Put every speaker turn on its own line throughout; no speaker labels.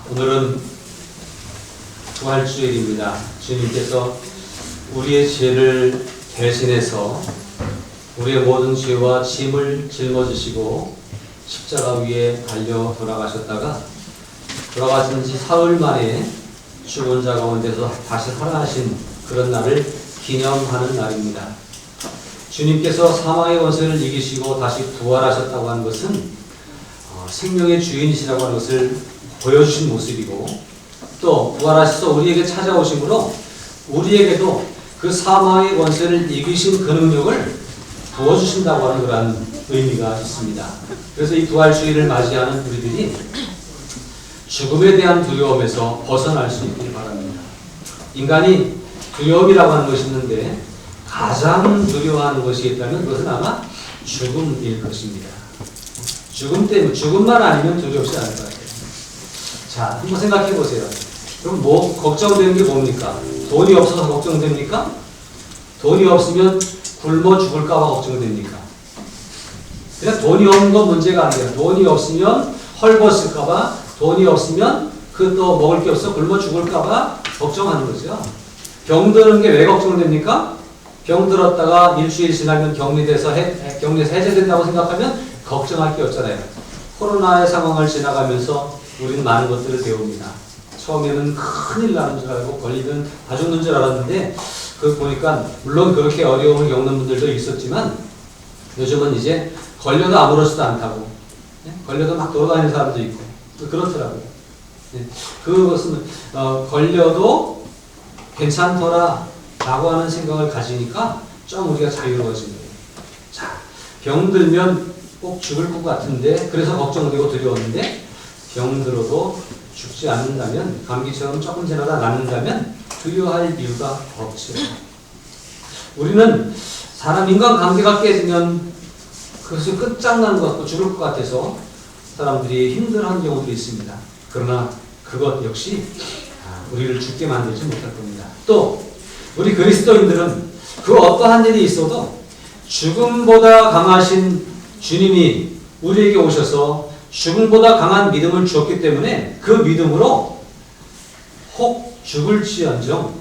오늘은 부활주일입니다. 주님께서 우리의 죄를 대신해서 우리의 모든 죄와 짐을 짊어지시고 십자가 위에 달려 돌아가셨다가 돌아가신 지 사흘 만에 죽은 자 가운데서 다시 살아나신 그런 날을 기념하는 날입니다. 주님께서 사망의 권세를 이기시고 다시 부활하셨다고 하는 것은 생명의 주인이시라고 하는 것을 보여주신 모습이고, 또 부활하셔서 우리에게 찾아오심으로 우리에게도 그 사망의 권세를 이기신 그 능력을 부어주신다고 하는 그런 의미가 있습니다. 그래서 이 부활주의를 맞이하는 우리들이 죽음에 대한 두려움에서 벗어날 수 있길 바랍니다. 인간이 두려움이라고 하는 것이 있는데 가장 두려워하는 것이 있다면 그것은 아마 죽음일 것입니다. 죽음 때문에, 죽음만 아니면 두렵지 않을 것 같아요. 자, 한번 생각해 보세요. 그럼 걱정되는 게 뭡니까? 돈이 없어서 걱정됩니까? 돈이 없으면 굶어 죽을까봐 걱정됩니까? 그냥 돈이 없는 건 문제가 아니에요. 돈이 없으면 헐벗을까봐, 돈이 없으면 또 먹을 게 없어 굶어 죽을까봐 걱정하는 거죠. 병드는 게 왜 걱정됩니까? 병들었다가 일주일 지나면 격리돼서 해제된다고 생각하면 걱정할 게 없잖아요. 코로나의 상황을 지나가면서 우리는 많은 것들을 배웁니다. 처음에는 큰일 나는 줄 알고 걸리면 다 죽는 줄 알았는데 보니까 물론 그렇게 어려움을 겪는 분들도 있었지만 요즘은 이제 걸려도 아무렇지도 않다고, 걸려도 막 돌아다니는 사람도 있고 그렇더라고요. 그것은 걸려도 괜찮더라 라고 하는 생각을 가지니까 좀 우리가 자유로워진 거예요. 자, 병들면 꼭 죽을 것 같은데 그래서 걱정되고 두려웠는데 병들어도 죽지 않는다면, 감기처럼 조금 지나다 낫는다면 두려워할 이유가 없죠. 우리는 인간관계가 깨지면 그것이 끝장나는 것 같고 죽을 것 같아서 사람들이 힘들어하는 경우도 있습니다. 그러나 그것 역시 우리를 죽게 만들지 못할 겁니다. 또 우리 그리스도인들은 그 어떠한 일이 있어도 죽음보다 강하신 주님이 우리에게 오셔서 죽음보다 강한 믿음을 주었기 때문에 그 믿음으로 혹 죽을지언정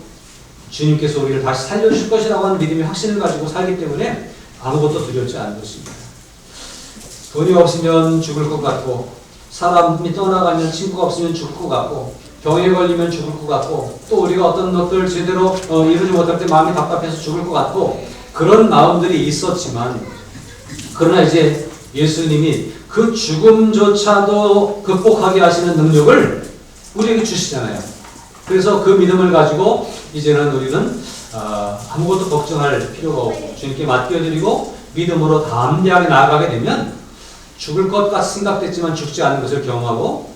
주님께서 우리를 다시 살려주실 것이라고 하는 믿음의 확신을 가지고 살기 때문에 아무것도 두렵지 않은 것입니다. 돈이 없으면 죽을 것 같고, 사람이 떠나가면 친구가 없으면 죽을 것 같고, 병에 걸리면 죽을 것 같고, 또 우리가 어떤 것들 제대로 이루지 못할 때 마음이 답답해서 죽을 것 같고, 그런 마음들이 있었지만, 그러나 이제 예수님이 그 죽음조차도 극복하게 하시는 능력을 우리에게 주시잖아요. 그래서 그 믿음을 가지고 이제는 우리는 아무것도 걱정할 필요가 없고 주님께 맡겨드리고 믿음으로 담대하게 나아가게 되면 죽을 것 같 생각됐지만 죽지 않은 것을 경험하고,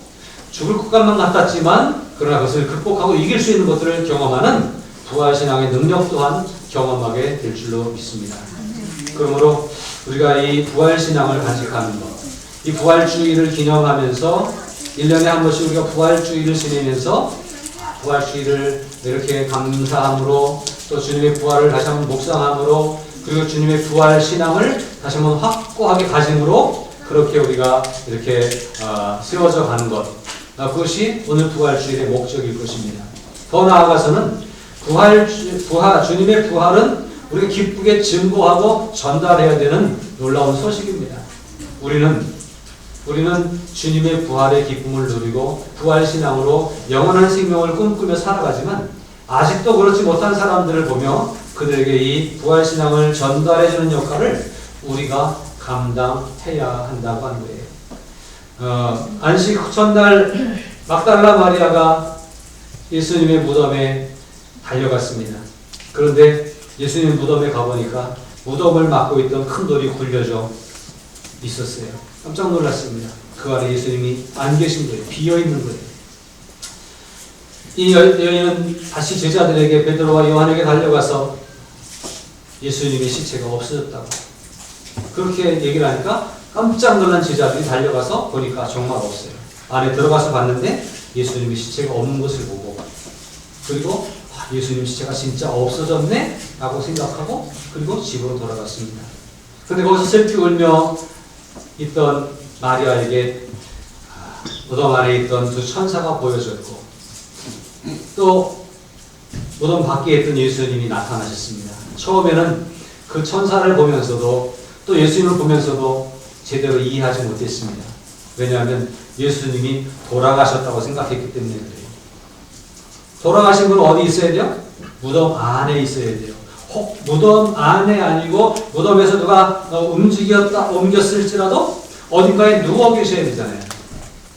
죽을 것만 같았지만 그러나 그것을 극복하고 이길 수 있는 것들을 경험하는 부활신앙의 능력 또한 경험하게 될 줄로 믿습니다. 그러므로 우리가 이 부활신앙을 간직하는 것, 이 부활주의를 기념하면서 1년에 한 번씩 우리가 부활주의를 지내면서 부활주의를 이렇게 감사함으로, 또 주님의 부활을 다시 한번 묵상함으로, 그리고 주님의 부활신앙을 다시 한번 확고하게 가짐으로 그렇게 우리가 이렇게 세워져 가는 것, 그것이 오늘 부활주일의 목적일 것입니다. 더 나아가서는 주님의 부활은 우리가 기쁘게 증거하고 전달해야 되는 놀라운 소식입니다. 우리는 주님의 부활의 기쁨을 누리고 부활신앙으로 영원한 생명을 꿈꾸며 살아가지만 아직도 그렇지 못한 사람들을 보며 그들에게 이 부활신앙을 전달해주는 역할을 우리가 감당해야 한다고 하는 거예요. 안식 첫날 막달라 마리아가 예수님의 무덤에 달려갔습니다. 그런데 예수님 무덤에 가보니까 무덤을 막고 있던 큰 돌이 굴려져 있었어요. 깜짝 놀랐습니다. 그 안에 예수님이 안 계신 거예요. 비어있는 거예요. 이 여인은 다시 제자들에게, 베드로와 요한에게 달려가서 예수님의 시체가 없어졌다고 그렇게 얘기를 하니까 깜짝 놀란 제자들이 달려가서 보니까 정말 없어요. 안에 들어가서 봤는데 예수님의 시체가 없는 것을 보고, 그리고 예수님 시체가 진짜 없어졌네? 라고 생각하고 그리고 집으로 돌아갔습니다. 그런데 거기서 슬피 울며 있던 마리아에게 무덤 안에 있던 두 천사가 보여졌고 또 무덤 밖에 있던 예수님이 나타나셨습니다. 처음에는 그 천사를 보면서도 또 예수님을 보면서도 제대로 이해하지 못했습니다. 왜냐하면 예수님이 돌아가셨다고 생각했기 때문에 그래요. 돌아가신 분은 어디 있어야 돼요? 무덤 안에 있어야 돼요. 혹 무덤 안에 아니고 무덤에서 누가 옮겼을지라도 어딘가에 누워 계셔야 되잖아요.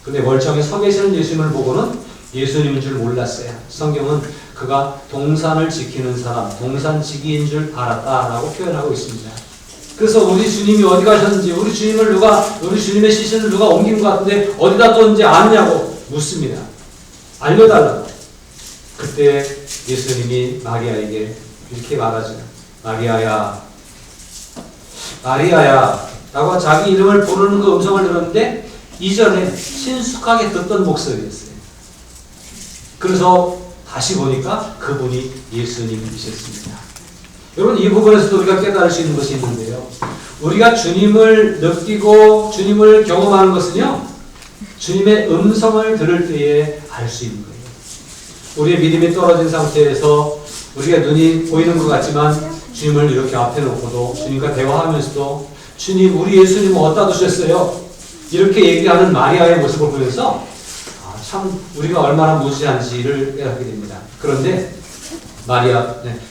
근데 멀쩡히 서 계시는 예수님을 보고는 예수님인 줄 몰랐어요. 성경은 그가 동산을 지키는 사람, 동산지기인 줄 알았다라고 표현하고 있습니다. 그래서 우리 주님이 어디 가셨는지, 우리 주님의 시신을 누가 옮긴 것 같은데 어디다 뒀는지 아느냐고 묻습니다. 알려달라고. 그때 예수님이 마리아에게 이렇게 말하죠. 마리아야, 마리아야 라고 자기 이름을 부르는 그 음성을 들었는데 이전에 친숙하게 듣던 목소리였어요. 그래서 다시 보니까 그분이 예수님이셨습니다. 여러분, 이 부분에서도 우리가 깨달을 수 있는 것이 있는데요. 우리가 주님을 느끼고 주님을 경험하는 것은요, 주님의 음성을 들을 때에 알 수 있는 거예요. 우리의 믿음이 떨어진 상태에서 우리가 눈이 보이는 것 같지만 주님을 이렇게 앞에 놓고도 주님과 대화하면서도 주님, 우리 예수님은 어디다 두셨어요? 이렇게 얘기하는 마리아의 모습을 보면서 참 우리가 얼마나 무지한지를 깨닫게 됩니다. 그런데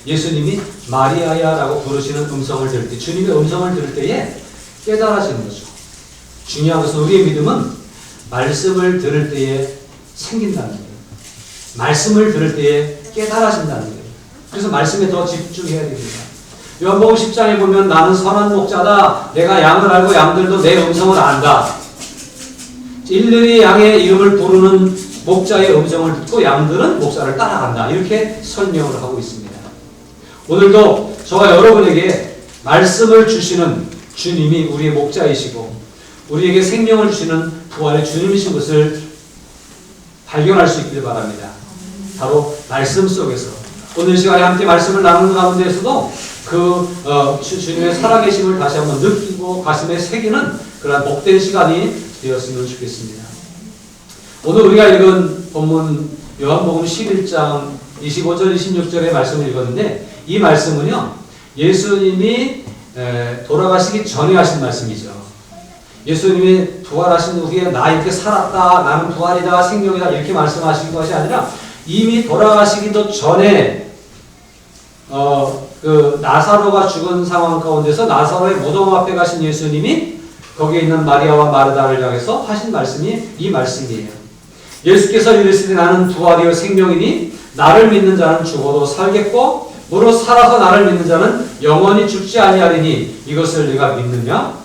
예수님이 마리아야라고 부르시는 음성을 들을 때, 주님의 음성을 들을 때에 깨달아지는 거죠. 중요한 것은 우리의 믿음은 말씀을 들을 때에 생긴다는 거예요. 말씀을 들을 때에 깨달아진다는 거예요. 그래서 말씀에 더 집중해야 됩니다. 요한복음 10장에 보면 나는 선한 목자다. 내가 양을 알고 양들도 내 음성을 안다. 일일이 양의 이름을 부르는 목자의 음성을 듣고 양들은 목자를 따라간다. 이렇게 설명을 하고 있습니다. 오늘도 저와 여러분에게 말씀을 주시는 주님이 우리의 목자이시고 우리에게 생명을 주시는 부활의 주님이신 것을 발견할 수 있길 바랍니다. 바로 말씀 속에서 오늘 시간에 함께 말씀을 나누는 가운데에서도 주님의 살아계심을 다시 한번 느끼고 가슴에 새기는 그런 복된 시간이 되었으면 좋겠습니다. 오늘 우리가 읽은 본문 요한복음 11장 25절 26절의 말씀을 읽었는데 이 말씀은요, 예수님이 돌아가시기 전에 하신 말씀이죠. 예수님이 부활하신 후에 나 이렇게 살았다, 나는 부활이다, 생명이다 이렇게 말씀하신 것이 아니라 이미 돌아가시기도 전에 나사로가 죽은 상황 가운데서 나사로의 무덤 앞에 가신 예수님이 거기에 있는 마리아와 마르다를 향해서 하신 말씀이 이 말씀이에요. 예수께서 이르시되 나는 부활이요 생명이니 나를 믿는 자는 죽어도 살겠고 무릇 살아서 나를 믿는 자는 영원히 죽지 아니하리니 이것을 네가 믿느냐?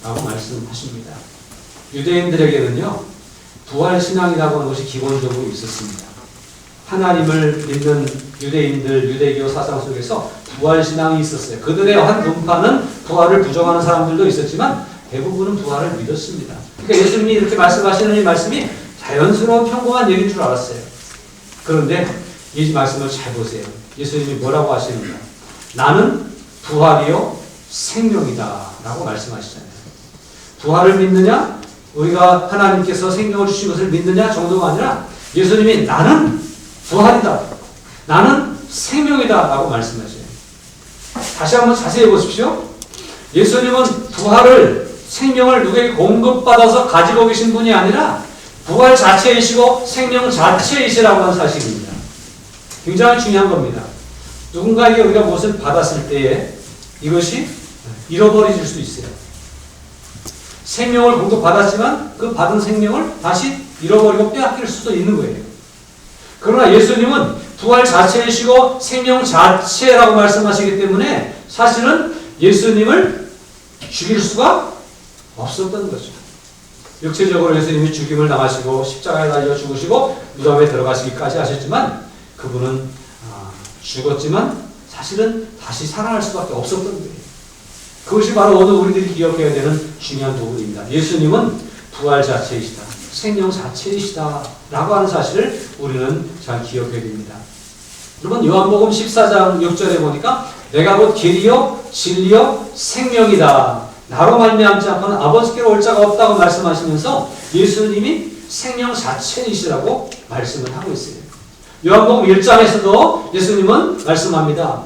라고 말씀하십니다. 유대인들에게는요, 부활신앙이라고 하는 것이 기본적으로 있었습니다. 하나님을 믿는 유대인들, 유대교 사상 속에서 부활신앙이 있었어요. 그들의 한 분파는 부활을 부정하는 사람들도 있었지만 대부분은 부활을 믿었습니다. 그러니까 예수님이 이렇게 말씀하시는 이 말씀이 자연스러운 평범한 얘기인 줄 알았어요. 그런데 이 말씀을 잘 보세요. 예수님이 뭐라고 하시는가? 나는 부활이요 생명이다 라고 말씀하시잖아요. 부활을 믿느냐? 우리가 하나님께서 생명을 주신 것을 믿느냐 정도가 아니라 예수님이 나는 부활이다, 나는 생명이다 라고 말씀하셔요. 다시 한번 자세히 보십시오. 예수님은 부활을, 생명을 누구에게 공급받아서 가지고 계신 분이 아니라 부활 자체이시고 생명 자체이시라고 하는 사실입니다. 굉장히 중요한 겁니다. 누군가에게 우리가 무엇을 받았을 때에 이것이 잃어버려질 수 있어요. 생명을 공급받았지만 그 받은 생명을 다시 잃어버리고 빼앗길 수도 있는 거예요. 그러나 예수님은 부활 자체이시고 생명 자체라고 말씀하시기 때문에 사실은 예수님을 죽일 수가 없었던 거죠. 육체적으로 예수님이 죽임을 당하시고 십자가에 달려 죽으시고 무덤에 들어가시기까지 하셨지만 그분은 죽었지만 사실은 다시 살아날 수밖에 없었던 거예요. 그것이 바로 오늘 우리들이 기억해야 되는 중요한 부분입니다. 예수님은 부활 자체이시다, 생명 자체이시다 라고 하는 사실을 우리는 잘 기억해야 됩니다. 여러분, 요한복음 14장 6절에 보니까 내가 곧 길이요 진리요 생명이다, 나로 말미암지 않고는 아버지께로 올 자가 없다고 말씀하시면서 예수님이 생명 자체이시라고 말씀을 하고 있어요. 요한복음 1장에서도 예수님은 말씀합니다.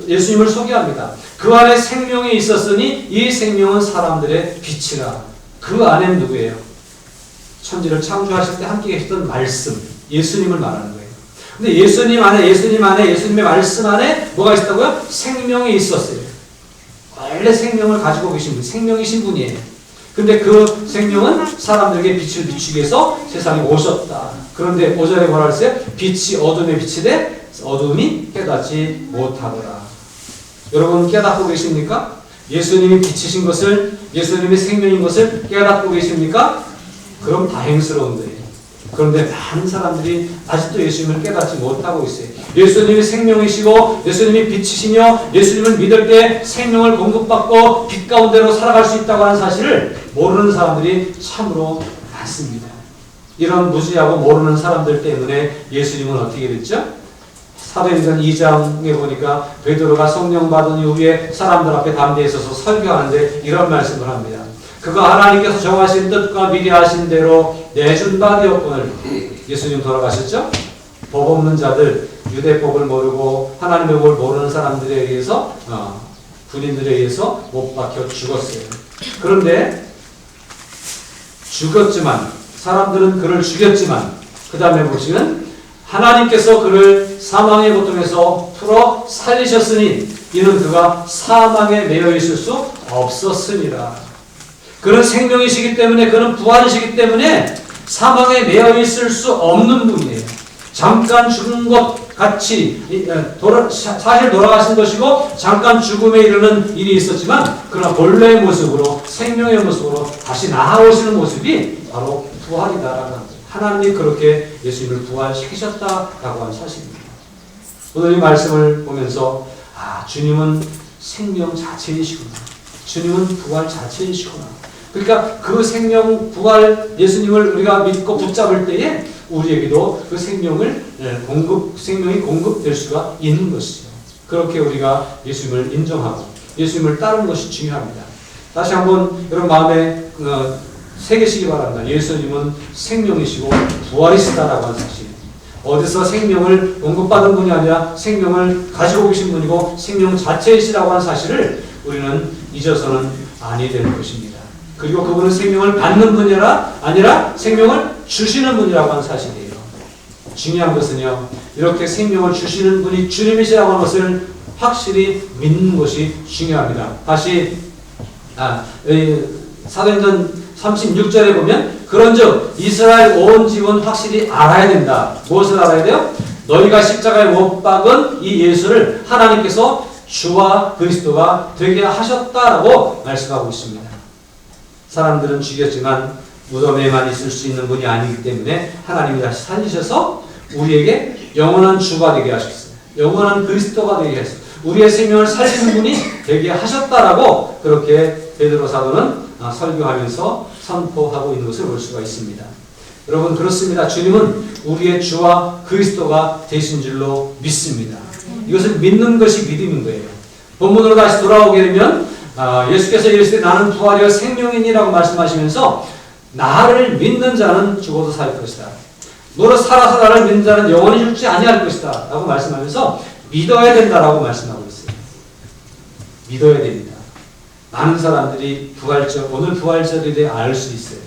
예수님을 소개합니다. 그 안에 생명이 있었으니 이 생명은 사람들의 빛이라. 그 안에는 누구예요? 천지를 창조하실 때 함께 계셨던 말씀, 예수님을 말하는 거예요. 근데 예수님의 말씀 안에 뭐가 있었다고요? 생명이 있었어요. 원래 생명을 가지고 계신 분, 생명이신 분이에요. 근데 그 생명은 사람들에게 빛을 비추기 위해서 세상에 오셨다. 그런데 5절에 뭐라 그랬어요? 빛이 어둠에 비치되 어둠이 깨닫지 못하더라. 여러분 깨닫고 계십니까? 예수님이 빛이신 것을, 예수님이 생명인 것을 깨닫고 계십니까? 그럼 다행스러운 거예요. 그런데 많은 사람들이 아직도 예수님을 깨닫지 못하고 있어요. 예수님이 생명이시고 예수님이 빛이시며 예수님을 믿을 때 생명을 공급받고 빛 가운데로 살아갈 수 있다고 하는 사실을 모르는 사람들이 참으로 많습니다. 이런 무지하고 모르는 사람들 때문에 예수님은 어떻게 됐죠? 사도행전 2장에 보니까 베드로가 성령 받은 이후에 사람들 앞에 담대에 서서 설교하는데 이런 말씀을 합니다. 그가 하나님께서 정하신 뜻과 미리 하신 대로 내준 바 되었거늘. 예수님 돌아가셨죠? 법 없는 자들, 유대법을 모르고 하나님의 법을 모르는 사람들에 의해서 군인들에 의해서 못 박혀 죽었어요. 그런데 죽었지만 사람들은 그를 죽였지만 그 다음에 보시면 하나님께서 그를 사망의 고통에서 풀어 살리셨으니 이는 그가 사망에 매여 있을 수 없었으니라. 그는 생명이시기 때문에, 그는 부활이시기 때문에 사망에 매여 있을 수 없는 분이에요. 잠깐 죽은 것 같이 사실 돌아가신 것이고 잠깐 죽음에 이르는 일이 있었지만 그러나 본래의 모습으로, 생명의 모습으로 다시 나아오시는 모습이 바로 부활이다라는 거예요. 하나님이 그렇게 예수님을 부활시키셨다라고 하는 사실입니다. 오늘 이 말씀을 보면서 주님은 생명 자체이시구나. 주님은 부활 자체이시구나. 그러니까 그 생명, 부활, 예수님을 우리가 믿고 붙잡을 때에 우리에게도 그 생명이 공급될 수가 있는 것이죠. 그렇게 우리가 예수님을 인정하고 예수님을 따르는 것이 중요합니다. 다시 한번 여러분 마음에 새기시기 바랍니다. 예수님은 생명이시고 부활이시다라고 하는 사실. 어디서 생명을 공급받은 분이 아니라 생명을 가지고 계신 분이고 생명 자체이시라고 하는 사실을 우리는 잊어서는 아니 될 것입니다. 그리고 그분은 생명을 받는 분이 아니라 생명을 주시는 분이라고 하는 사실이에요. 중요한 것은요, 이렇게 생명을 주시는 분이 주님이시라고 하는 것을 확실히 믿는 것이 중요합니다. 다시 사도행전 36절에 보면 그런즉 이스라엘 온 집은 확실히 알아야 된다. 무엇을 알아야 돼요? 너희가 십자가에 못 박은 이 예수를 하나님께서 주와 그리스도가 되게 하셨다라고 말씀하고 있습니다. 사람들은 죽였지만 무덤에만 있을 수 있는 분이 아니기 때문에 하나님이 다시 살리셔서 우리에게 영원한 주가 되게 하셨어요. 영원한 그리스도가 되게 하셨어요. 우리의 생명을 살리는 분이 되게 하셨다라고 그렇게 베드로 사도는 설교하면서 선포하고 있는 것을 볼 수가 있습니다. 여러분 그렇습니다. 주님은 우리의 주와 그리스도가 되신 줄로 믿습니다. 이것을 믿는 것이 믿음인 거예요. 본문으로 다시 돌아오게 되면 예수께서 이르시되 나는 부활이요 생명이니라고 말씀하시면서 나를 믿는 자는 죽어도 살 것이다. 너로 살아서 나를 믿는 자는 영원히 죽지 아니할 것이다 라고 말씀하면서 믿어야 된다라고 말씀하고 있어요. 믿어야 됩니다. 많은 사람들이 오늘 부활절에 대해 알 수 있어요.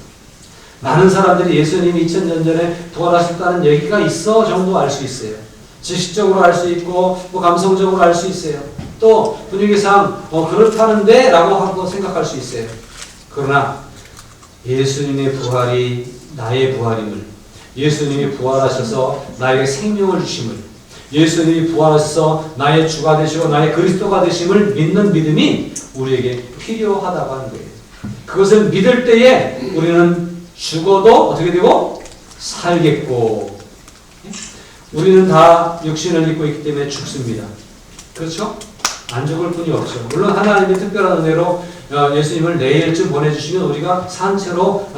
많은 사람들이 예수님이 2000년 전에 부활하셨다는 얘기가 있어 정도 알 수 있어요. 지식적으로 알 수 있고 감성적으로 알 수 있어요. 또 분위기상 그렇다는데 라고 하고 생각할 수 있어요. 그러나 예수님의 부활이 나의 부활임을, 예수님이 부활하셔서 나에게 생명을 주심을, 예수님이 부활하셔서 나의 주가 되시고 나의 그리스도가 되심을 믿는 믿음이 우리에게 필요하다고 하는 거예요. 그것을 믿을 때에 우리는 죽어도 어떻게 되고 살겠고, 우리는 다 육신을 입고 있기 때문에 죽습니다. 그렇죠? 안 죽을 뿐이 없죠. 물론 하나님의 특별한 은혜로 예수님을 내일쯤 보내주시면 우리가 산채로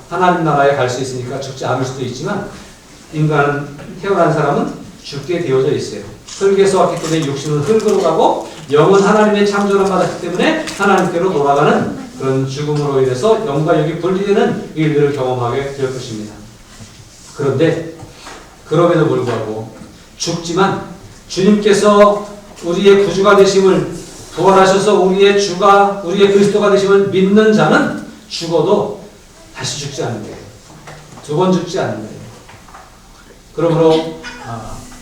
하나님 나라에 갈 수 있으니까 죽지 않을 수도 있지만 태어난 사람은 죽게 되어져 있어요. 흙에서 왔기 때문에 육신은 흙으로 가고 영은 하나님의 창조를 받았기 때문에 하나님께로 돌아가는 그런 죽음으로 인해서 영과 육이 분리되는 일들을 경험하게 될 것입니다. 그런데 그럼에도 불구하고 죽지만 주님께서 우리의 구주가 되심을, 부활하셔서 우리의 주가, 우리의 그리스도가 되심을 믿는 자는 죽어도 다시 죽지 않는 거예요. 두 번 죽지 않는 거예요. 그러므로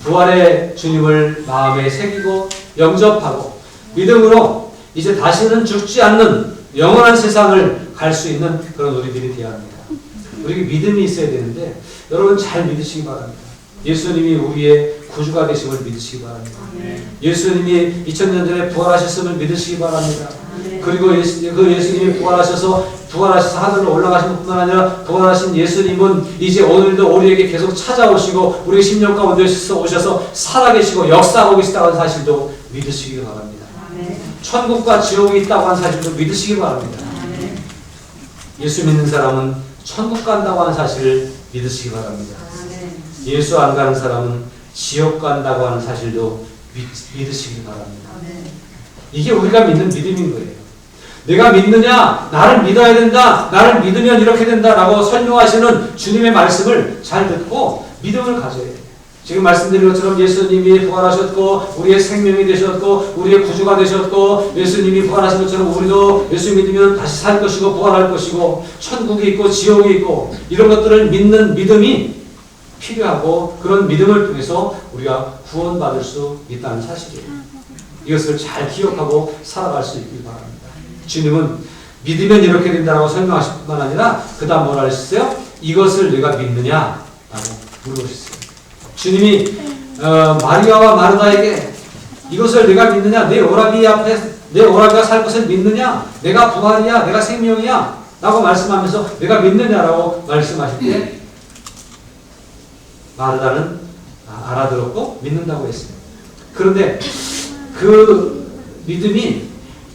부활의 주님을 마음에 새기고 영접하고 믿음으로 이제 다시는 죽지 않는 영원한 세상을 갈 수 있는 그런 우리들이 되어야 합니다. 우리에게 믿음이 있어야 되는데 여러분 잘 믿으시기 바랍니다. 예수님이 우리의 구주가 되심을 믿으시기 바랍니다. 예수님이 2000년 전에 부활하셨음을 믿으시기 바랍니다. 그리고 그 예수님이 부활하셔서 하늘로 올라가신 것뿐만 아니라 부활하신 예수님은 이제 오늘도 우리에게 계속 찾아오시고 우리 심령 가운데 오셔서 살아계시고 역사하고 계시다는 사실도 믿으시기 바랍니다. 천국과 지옥이 있다고 하는 사실도 믿으시기 바랍니다. 예수 믿는 사람은 천국 간다고 하는 사실을 믿으시기 바랍니다. 예수 안 가는 사람은 지옥 간다고 하는 사실도 믿으시기 바랍니다. 이게 우리가 믿는 믿음인 거예요. 내가 믿느냐? 나를 믿어야 된다. 나를 믿으면 이렇게 된다라고 설명하시는 주님의 말씀을 잘 듣고 믿음을 가져야 돼요. 지금 말씀드린 것처럼 예수님이 부활하셨고 우리의 생명이 되셨고 우리의 구주가 되셨고 예수님이 부활하신 것처럼 우리도 예수 믿으면 다시 살 것이고 부활할 것이고 천국이 있고 지옥이 있고 이런 것들을 믿는 믿음이 필요하고 그런 믿음을 통해서 우리가 구원받을 수 있다는 사실이에요. 이것을 잘 기억하고 살아갈 수 있길 바랍니다. 주님은 믿으면 이렇게 된다고 설명하실 뿐만 아니라 그 다음 뭐라 하셨어요? 이것을 내가 믿느냐? 라고 물어보셨어요. 주님이 마리아와 마르다에게 이것을 내가 믿느냐? 내 오라비 앞에 내 오라비가 살 것을 믿느냐? 내가 부활이야? 내가 생명이야? 라고 말씀하면서 내가 믿느냐라고 말씀하실 때 마르다는 알아들었고 믿는다고 했어요. 그런데 그 믿음이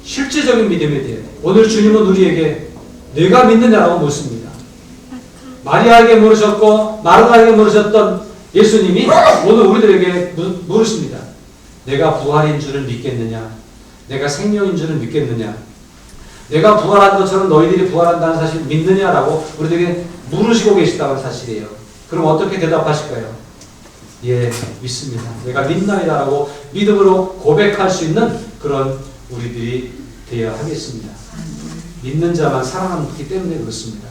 실제적인 믿음이 돼요. 오늘 주님은 우리에게 내가 믿느냐라고 묻습니다. 마리아에게 물으셨고 마르다에게 물으셨던 예수님이 오늘 우리들에게 물으십니다. 내가 부활인 줄을 믿겠느냐? 내가 생명인 줄을 믿겠느냐? 내가 부활한 것처럼 너희들이 부활한다는 사실을 믿느냐라고 우리들에게 물으시고 계시다는 사실이에요. 그럼 어떻게 대답하실까요? 예, 믿습니다. 내가 믿나이다라고 믿음으로 고백할 수 있는 그런 우리들이 되어야 하겠습니다. 믿는 자만 사랑하기 때문에 그렇습니다.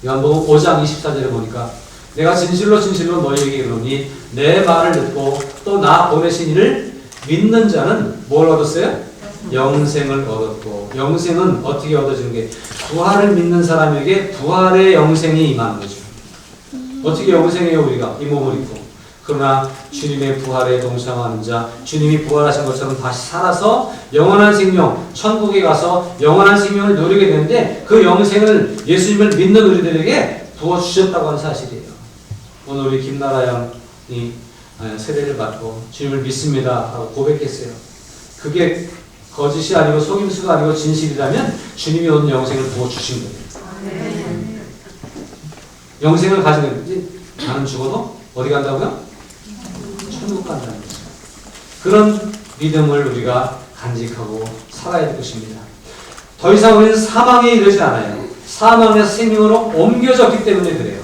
요한복음 5장 24절에 보니까 내가 진실로 너희에게 이르노니 내 말을 듣고 또 나 보내신 이를 믿는 자는 뭘 얻었어요? 영생을 얻었고 영생은 어떻게 얻어지는 게 부활을 믿는 사람에게 부활의 영생이 임하는 거죠. 어떻게 영생해요? 우리가 이 몸을 입고. 그러나 주님의 부활에 동참하는 자, 주님이 부활하신 것처럼 다시 살아서 영원한 생명, 천국에 가서 영원한 생명을 누리게 되는데 그 영생을 예수님을 믿는 우리들에게 부어주셨다고 하는 사실이에요. 오늘 우리 김나라 양이 세례를 받고 주님을 믿습니다 하고 고백했어요. 그게 거짓이 아니고 속임수가 아니고 진실이라면 주님이 오늘 영생을 부어주신 거예요. 영생을 가지고 있는지 나는 죽어도 어디 간다고요? 천국 간다는 거죠. 그런 믿음을 우리가 간직하고 살아야 될 것입니다. 더 이상 우리는 사망에 이르지 않아요. 사망에서 생명으로 옮겨졌기 때문에 그래요.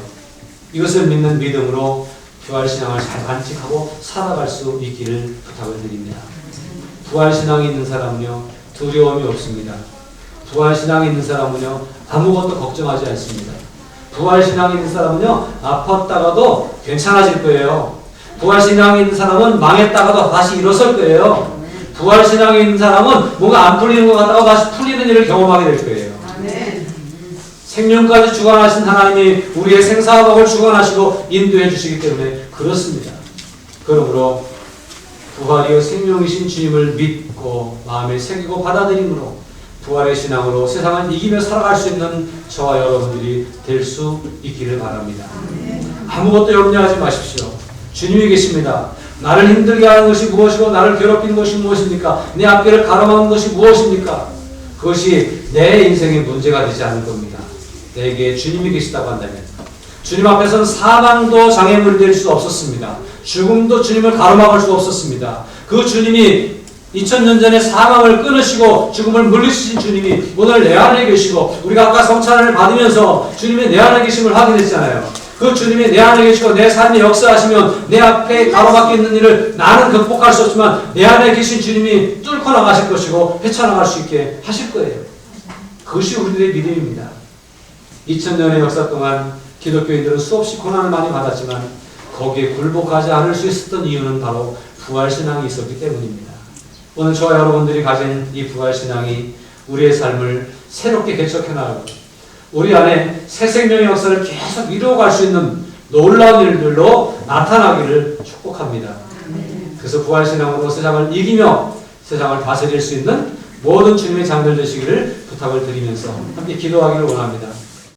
이것을 믿는 믿음으로 부활신앙을 잘 간직하고 살아갈 수 있기를 부탁을 드립니다. 부활신앙이 있는 사람은요 두려움이 없습니다. 부활신앙이 있는 사람은요 아무것도 걱정하지 않습니다. 부활신앙이 있는 사람은요 아팠다가도 괜찮아질 거예요. 부활신앙이 있는 사람은 망했다가도 다시 일어설 거예요. 부활신앙이 있는 사람은 뭔가 안 풀리는 것 같다가 다시 풀리는 일을 경험하게 될 거예요. 생명까지 주관하신 하나님이 우리의 생사화복을 주관하시고 인도해 주시기 때문에 그렇습니다. 그러므로 부활이요 생명이신 주님을 믿고 마음에 새기고 받아들임으로 부활의 신앙으로 세상을 이기며 살아갈 수 있는 저와 여러분들이 될 수 있기를 바랍니다. 아무것도 염려하지 마십시오. 주님이 계십니다. 나를 힘들게 하는 것이 무엇이고 나를 괴롭히는 것이 무엇입니까? 내 앞길을 가로막는 것이 무엇입니까? 그것이 내 인생의 문제가 되지 않을 겁니다. 내게 주님이 계시다고 한다면 주님 앞에서는 사망도 장애물이 될 수 없었습니다. 죽음도 주님을 가로막을 수 없었습니다. 그 주님이 2000년 전에 사망을 끊으시고 죽음을 물리치신 주님이 오늘 내 안에 계시고, 우리가 아까 성찬을 받으면서 주님이 내 안에 계심을 확인했잖아요. 그 주님이 내 안에 계시고 내 삶에 역사하시면 내 앞에 가로막혀 있는 일을 나는 극복할 수 없지만 내 안에 계신 주님이 뚫고 나가실 것이고 헤쳐나갈 수 있게 하실 거예요. 그것이 우리들의 믿음입니다. 2000년의 역사 동안 기독교인들은 수없이 고난을 많이 받았지만 거기에 굴복하지 않을 수 있었던 이유는 바로 부활신앙이 있었기 때문입니다. 오늘 저와 여러분들이 가진 이 부활신앙이 우리의 삶을 새롭게 개척해 나가고 우리 안에 새 생명의 역사를 계속 이루어갈 수 있는 놀라운 일들로 나타나기를 축복합니다. 그래서 부활신앙으로 세상을 이기며 세상을 다스릴 수 있는 모든 주님의 장들 되시기를 부탁을 드리면서 함께 기도하기를 원합니다.